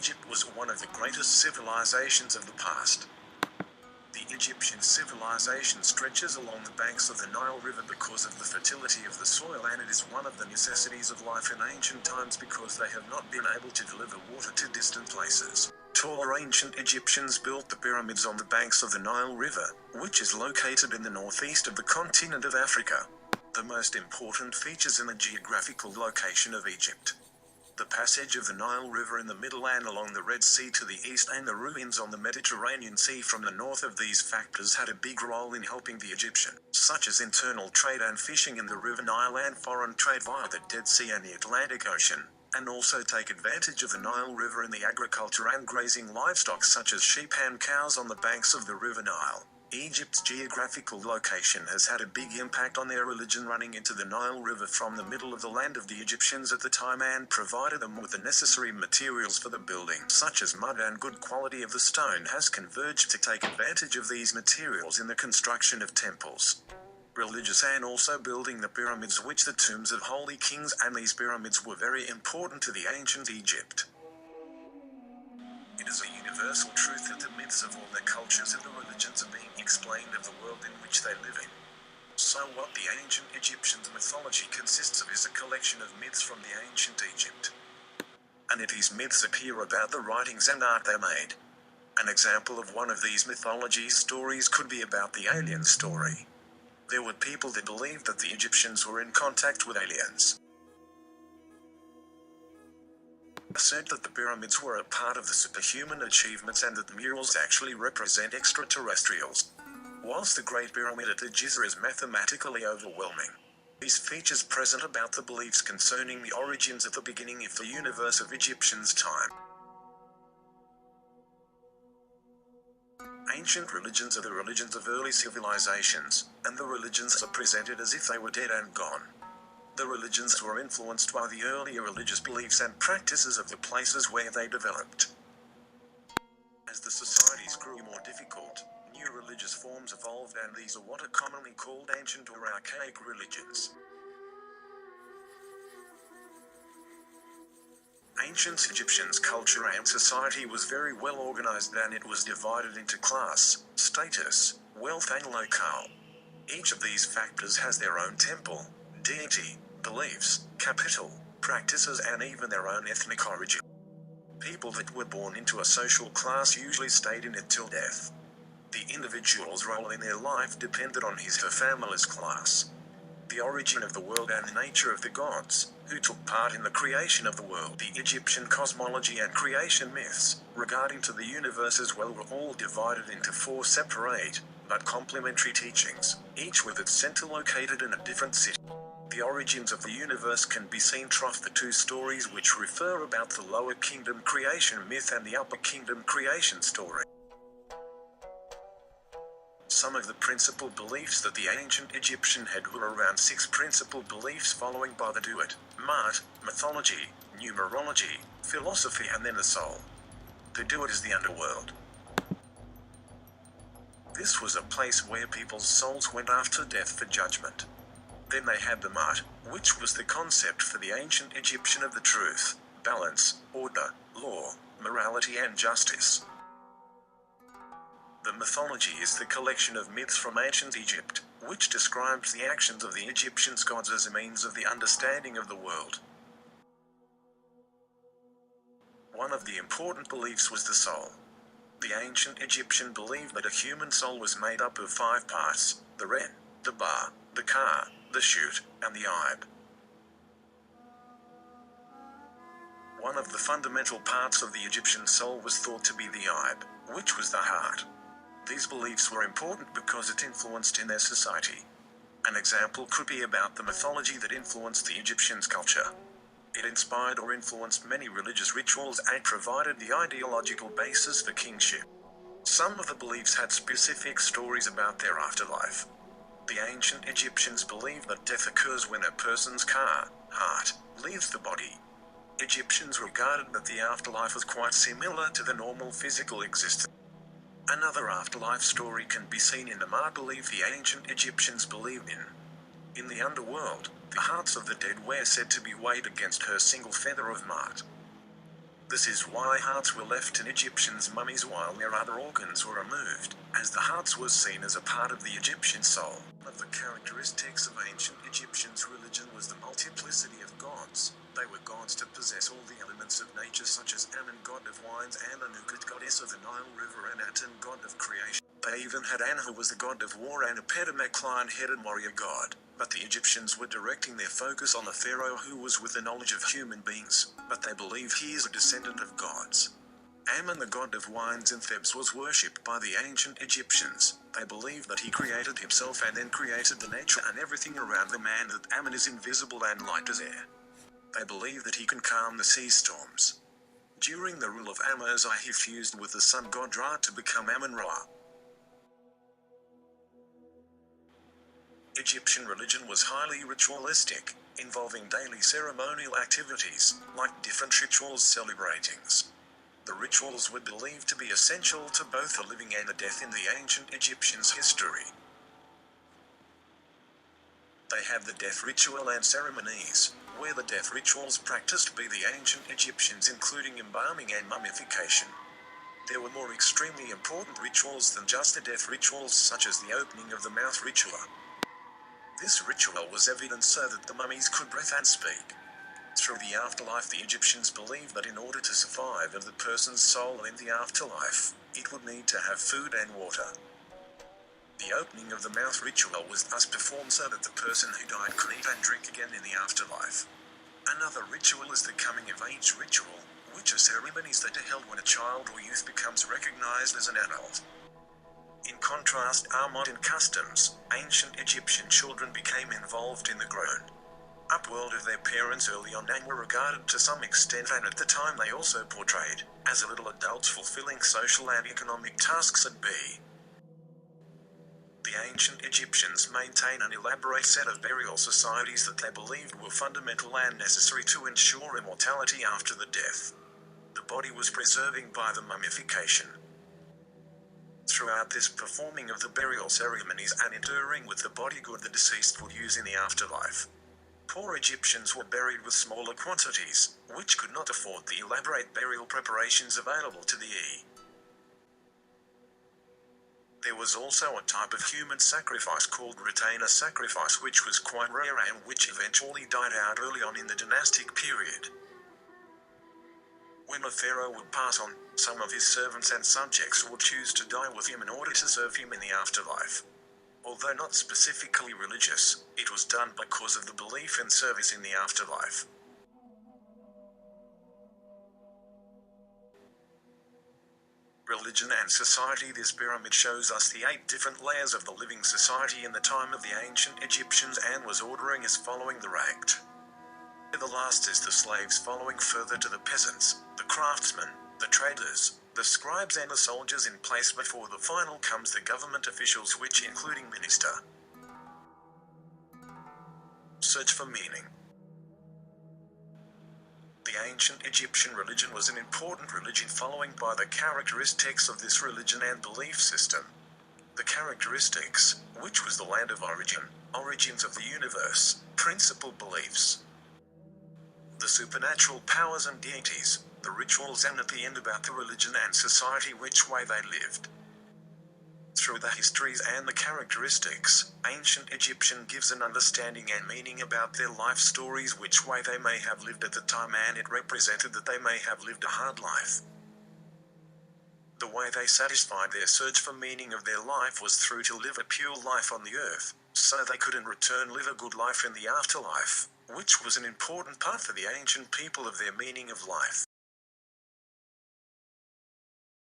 Egypt was one of the greatest civilizations of the past. The Egyptian civilization stretches along the banks of the Nile River because of the fertility of the soil, and it is one of the necessities of life in ancient times because they have not been able to deliver water to distant places. Taller ancient Egyptians built the pyramids on the banks of the Nile River, which is located in the northeast of the continent of Africa. The most important features in the geographical location of Egypt: the passage of the Nile River in the middle and along the Red Sea to the east, and the ruins on the Mediterranean Sea from the north. Of these factors had a big role in helping the Egyptians, such as internal trade and fishing in the River Nile, and foreign trade via the Dead Sea and the Atlantic Ocean, and also take advantage of the Nile River in the agriculture and grazing livestock such as sheep and cows on the banks of the River Nile. Egypt's geographical location has had a big impact on their religion. Running into the Nile River from the middle of the land of the Egyptians at the time and provided them with the necessary materials for the building, such as mud, and good quality of the stone has converged to take advantage of these materials in the construction of temples, religious, and also building the pyramids, which the tombs of holy kings, and these pyramids were very important to the ancient Egypt. It is a universal truth that the myths of all the cultures and the religions are being explained of the world in which they live in. So what the ancient Egyptians' mythology consists of is a collection of myths from the ancient Egypt. And these myths appear about the writings and art they made. An example of one of these mythology stories could be about the alien story. There were people that believed that the Egyptians were in contact with aliens. Said that the pyramids were a part of the superhuman achievements and that the murals actually represent extraterrestrials. Whilst the Great Pyramid at Giza is mathematically overwhelming, these features present about the beliefs concerning the origins of the beginning of the universe of Egyptians' time. Ancient religions are the religions of early civilizations, and the religions are presented as if they were dead and gone. The religions were influenced by the earlier religious beliefs and practices of the places where they developed. As the societies grew more difficult, new religious forms evolved, and these are what are commonly called ancient or archaic religions. Ancient Egyptians' culture and society was very well organized, and it was divided into class, status, wealth, and locale. Each of these factors has their own temple, deity, beliefs, capital, practices, and even their own ethnic origin. People that were born into a social class usually stayed in it till death. The individual's role in their life depended on his or her family's class, the origin of the world, and the nature of the gods, who took part in the creation of the world. The Egyptian cosmology and creation myths, regarding to the universe as well, were all divided into 4 separate, but complementary teachings, each with its center located in a different city. The origins of the universe can be seen through the 2 stories which refer about the lower kingdom creation myth and the upper kingdom creation story. Some of the principal beliefs that the ancient Egyptian had were around 6 principal beliefs, following by the Duat, Ma'at, mythology, numerology, philosophy, and then the soul. The Duat is the underworld. This was a place where people's souls went after death for judgment. Then they had the Ma'at, which was the concept for the ancient Egyptian of the truth, balance, order, law, morality, and justice. The mythology is the collection of myths from ancient Egypt, which describes the actions of the Egyptians' gods as a means of the understanding of the world. One of the important beliefs was the soul. The ancient Egyptian believed that a human soul was made up of 5 parts: the Ren, the Ba, the Ka, the Shut, and the Ib. One of the fundamental parts of the Egyptian soul was thought to be the Ib, which was the heart. These beliefs were important because it influenced in their society. An example could be about the mythology that influenced the Egyptians' culture. It inspired or influenced many religious rituals and provided the ideological basis for kingship. Some of the beliefs had specific stories about their afterlife. The ancient Egyptians believed that death occurs when a person's heart, leaves the body. Egyptians regarded that the afterlife was quite similar to the normal physical existence. Another afterlife story can be seen in the Ma'at belief the ancient Egyptians believed in. In the underworld, the hearts of the dead were said to be weighed against her single feather of Ma'at. This is why hearts were left in Egyptians' mummies while their other organs were removed, as the hearts was seen as a part of the Egyptian soul. One of the characteristics of ancient Egyptians' religion was the multiplicity of gods. They were gods to possess all the elements of nature, such as Amun, god of wines, and Anukat, goddess of the Nile River, and Aten, god of creation. They even had An, who was the god of war, and Apet, lion-headed warrior god. But the Egyptians were directing their focus on the pharaoh, who was with the knowledge of human beings, but they believe he is a descendant of gods. Amun, the god of wines in Thebes, was worshipped by the ancient Egyptians. They believed that he created himself and then created the nature and everything around the man, that Amun is invisible and light as air. They believe that he can calm the sea storms. During the rule of Amun-Ra, he fused with the sun god Ra to become Amun-Ra. Egyptian religion was highly ritualistic, involving daily ceremonial activities, like different rituals celebratings. The rituals were believed to be essential to both the living and the dead in the ancient Egyptians' history. They had the death ritual and ceremonies, where the death rituals practiced by the ancient Egyptians, including embalming and mummification. There were more extremely important rituals than just the death rituals, such as the opening of the mouth ritual. This ritual was evident so that the mummies could breathe and speak. Through the afterlife, the Egyptians believed that in order to survive of the person's soul in the afterlife, it would need to have food and water. The opening of the mouth ritual was thus performed so that the person who died could eat and drink again in the afterlife. Another ritual is the coming of age ritual, which are ceremonies that are held when a child or youth becomes recognized as an adult. In contrast, our modern customs, ancient Egyptian children became involved in the grown-up world of their parents early on and were regarded to some extent, and at the time they also portrayed, as little adults fulfilling social and economic tasks at B. The ancient Egyptians maintained an elaborate set of burial societies that they believed were fundamental and necessary to ensure immortality after the death. The body was preserving by the mummification. Throughout this performing of the burial ceremonies and interring with the body good the deceased would use in the afterlife. Poor Egyptians were buried with smaller quantities, which could not afford the elaborate burial preparations available to the E. There was also a type of human sacrifice called retainer sacrifice, which was quite rare and which eventually died out early on in the dynastic period. When a pharaoh would pass on, some of his servants and subjects would choose to die with him in order to serve him in the afterlife. Although not specifically religious, it was done because of the belief in service in the afterlife. Religion and society. This pyramid shows us the 8 different layers of the living society in the time of the ancient Egyptians and was ordering as following the ranked. The last is the slaves, following further to the peasants, the craftsmen, the traders, the scribes and the soldiers. In place before the final comes the government officials, which including minister. Search for meaning. The ancient Egyptian religion was an important religion following by the characteristics of this religion and belief system. The characteristics, which was the land of origin, origins of the universe, principal beliefs, the supernatural powers and deities, the rituals, and at the end about the religion and society, which way they lived. Through the histories and the characteristics, ancient Egyptian gives an understanding and meaning about their life stories, which way they may have lived at the time, and it represented that they may have lived a hard life. The way they satisfied their search for meaning of their life was through to live a pure life on the earth, so they could in return live a good life in the afterlife, which was an important part for the ancient people of their meaning of life.